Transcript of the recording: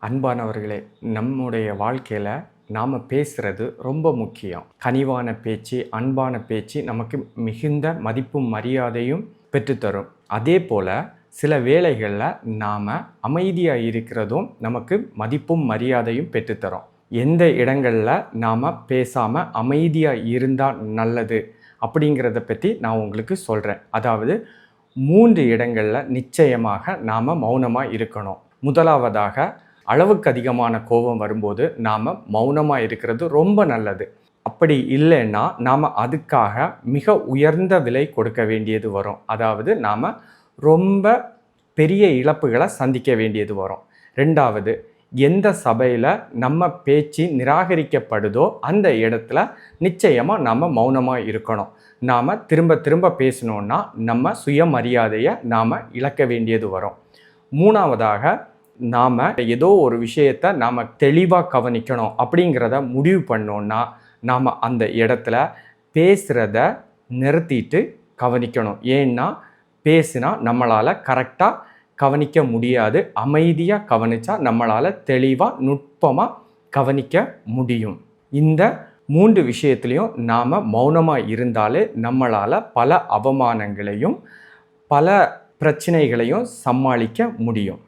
அன்பானவர்களே, நம்முடைய வாழ்க்கையில் நாம் பேசுகிறது ரொம்ப முக்கியம். கனிவான பேச்சு, அன்பான பேச்சு நமக்கு மிகுந்த மதிப்பும் மரியாதையும் பெற்றுத்தரும். அதே போல் சில வேளைகளில் நாம் அமைதியாக இருக்கிறதும் நமக்கு மதிப்பும் மரியாதையும் பெற்றுத்தரும். எந்த இடங்களில் நாம் பேசாமல் அமைதியாக இருந்தால் நல்லது அப்படிங்கிறத பற்றி நான் உங்களுக்கு சொல்கிறேன். அதாவது 3 இடங்களில் நிச்சயமாக நாம் மௌனமாக இருக்கணும். முதலாவதாக, அளவுக்கு அதிகமான கோபம் வரும்போது நாம் மௌனமாக இருக்கிறது ரொம்ப நல்லது. அப்படி இல்லைன்னா நாம் அதுக்காக மிக உயர்ந்த விலை கொடுக்க வேண்டியது வரும். அதாவது நாம் ரொம்ப பெரிய இழப்புகளை சந்திக்க வேண்டியது வரும். 2வது, எந்த சபையில் நம்ம பேச்சு நிராகரிக்கப்படுதோ அந்த இடத்துல நிச்சயமாக நாம் மௌனமாக இருக்கணும். நாம் திரும்ப திரும்ப பேசணுன்னா நம்ம சுயமரியாதையை நாம் இழக்க வேண்டியது வரும். 3வதாக, நாம் ஏதோ ஒரு விஷயத்தை நாம் தெளிவாக கவனிக்கணும் அப்படிங்கிறத முடிவு பண்ணோன்னா நாம் அந்த இடத்துல பேசுகிறத நிறுத்திட்டு கவனிக்கணும். ஏன்னா பேசினா நம்மளால் கரெக்டாக கவனிக்க முடியாது. அமைதியாக கவனித்தா நம்மளால் தெளிவாக நுட்பமாக கவனிக்க முடியும். இந்த 3 விஷயத்துலையும் நாம் மௌனமாக இருந்தாலே நம்மளால் பல அவமானங்களையும் பல பிரச்சனைகளையும் சமாளிக்க முடியும்.